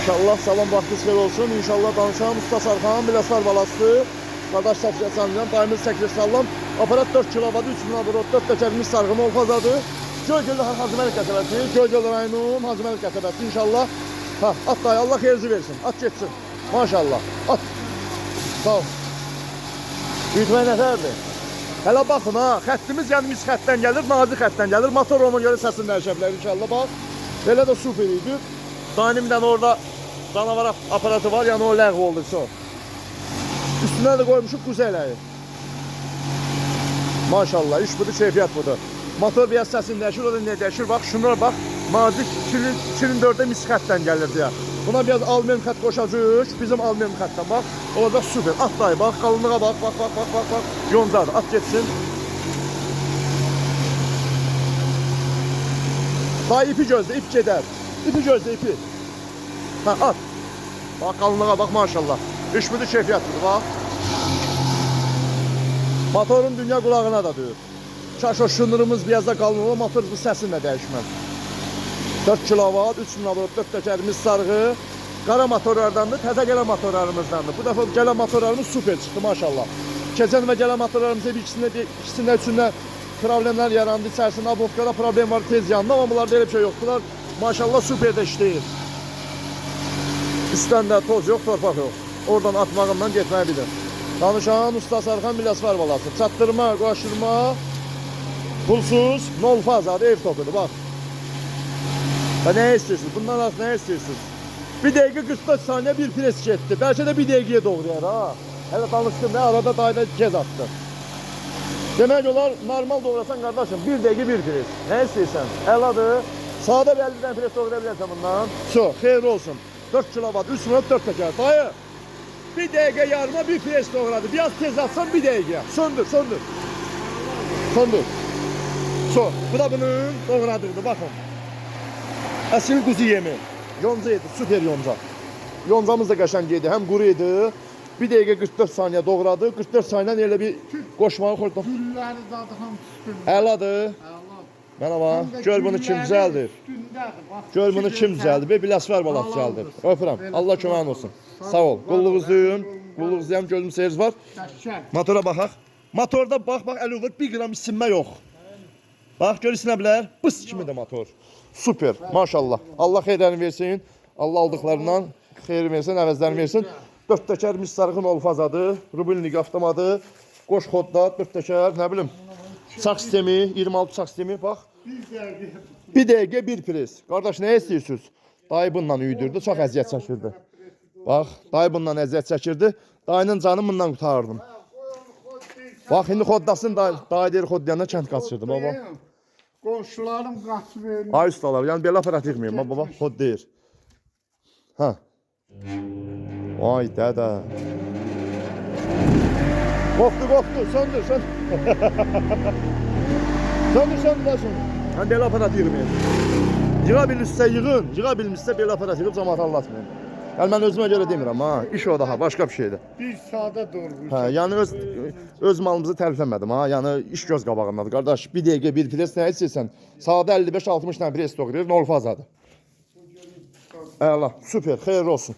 İnşallah salam vaxtınız xeyir olsun. İnşallah danışan Usta Sarxan Biləsar balası. Qardaş Səfiyyə Sancan, daimiz 8 sallam. Aparat 4 kilovatı, 3000 abrot, 4 dökərmiş sarğımı olfazadır. Göygöldə Hacıməlik qəsəbəsi, Göygöl rayonun Hacıməlik qəsəbəsi. İnşallah. Ha, at dayı, Allah xeyirci versin. At geçsin. Maşallah. At. Sağ ol. Büyütmək nətərdir? Hələ baxın ha, xəttimiz yəni mis xəttdən gəlir, nazik xəttdən gəlir. Motor ona görə səsini dəyişəblər inşallah. Bax, belə də super idi. Danimdən orada canavar aparatı var, yəni o ləğv oldu. Üstünə də qoymuşuq quzu ələyi. Maşallah, iş budur, keyfiyyət budur. Motor biraz səsini dəyişir, o da nə dəyişir? Bax, şunlara bax, nazik 24'də mis xəttdən gəlir deyə. Buna biraz alüminyum xətt qoşacağıq, bizim alüminyum xəttdən bax, olacaq super. At dayı, bax, qalınlığa bax, bax, yoncadır, at geçsin. Dayı ipi gözlə, ip gedər. İpi gözlə, ipi. Ha, at. Bax, qalınlığa bax, maşallah. İş budur, keyfiyyətdir, bax. Motorun dünya qulağına da deyir. Kaş o şınırımız biraz da qalınlığa, motor bu səsinlə dəyişməz. 4 kilovat, 3000 abrot, 4 dökərimiz sarğı. Qara motorlardandır, təzə gələn motorlarımızdandır. Bu dəfə gələn motorlarımız super çıxdı, maşallah. Keçən və gələn motorlarımızda ikisində, üçündə problemlər yarandı. İçərisində abonqada problem var, tez yandı. Amma bunlarda elə bir şey yoxdur. Bunlar maşallah super də işləyir. İstəndə toz yox, torpaq yox. Oradan atmağından getməyə bilir. Danışan Usta Sarxan Biləsar balası. Çatdırma, qaşırma, pulsuz, nol fazadı, ev topudur, bax. Və nə istəyirsiniz? Bundan az nə istəyirsiniz? 1 dəqiqə 44 saniyə bir pres getdi. Bəlkə də 1 dəqiqəyə doğrayar ha. Hələ danışdım da arada dayda gez attı. Demək olar normal doğrasan qardaşım 1 dəqiqə bir pres. Nə istəyirsən? Əladır. Sağda 50'dən pres doğraya bilərsən bundan. Xeyir olsun. 4 kilovat, 3 minut 4 təkər. Dayı 1 dəqiqə yarıma bir pres doğradı. Biraz tez atsan 1 dəqiqə. Söndür. Bu da bunun doğradığıdır. Baxın. Əsil quzu yemi. Yonca idi, super yonca. Yoncamız da qəşəng idi, həm quru idi. 1 dəqiqə 44 saniyə doğradı. 44 saniyədən elə bir qoşmağı xortda. Gülləri dadı hamısı üstündə. Əladır. Mənə bax, gör bunu kim düzəldir. Gör bunu kim düzəldir. Bir Biləsar balası düzəldir. Öpürəm. Allah köməyin olsun. Sağ ol. Qulluğuzuyam, gözüm seyirci var. Motora baxaq. Motorda bax, əluvvət 1 qram isinmə yox. Bax, gör isinə bilər. Bıs kimi də motor. Super, maşallah. Allah xeyirlərini versin. Allah aldıqlarından xeyir versin, əvəzlərini versin. 4 təkər mis sarğın olfazadır. Rubelnik avtomadı. Qoş xodda, 4 təkər, nə bilim. Çaq sistemi, 26 çaq sistemi, bax. 1 dəqiqə bir pres. Qardaş, nə istəyirsiniz? Dayı bundan üydürdü, çox əziyyət çəkirdi. Bax, dayı bundan əziyyət çəkirdi. Dayının canını bundan qutarırdım. Bax, indi xoddasın, dayı deyir xoddayanda kənd qaçırdı, baba. Qonşularım qaçıb verir. Ay ustalar, yəni belə aparat yıxmayın, baba, xod deyir. Hə. Vay dədə. Qopdu, söndür. söndür. Yəni belə aparat yıxmayın. Yığa bilmişsə belə aparat yığıb cəmaata anlatmayın. Yəni mən özümə görə demirəm ha, iş o daha, başqa bir şeydir. Bir sadə doğru. Hə, yəni öz malımızı tərifləmədim ha, yəni iş göz qabağındadır. Qardaş, 1 dəqiqə bir pres nə istəyirsən? Sadə 55-60 dənə pres doğrayır, nol fazadır. Əla, super, xeyirli olsun.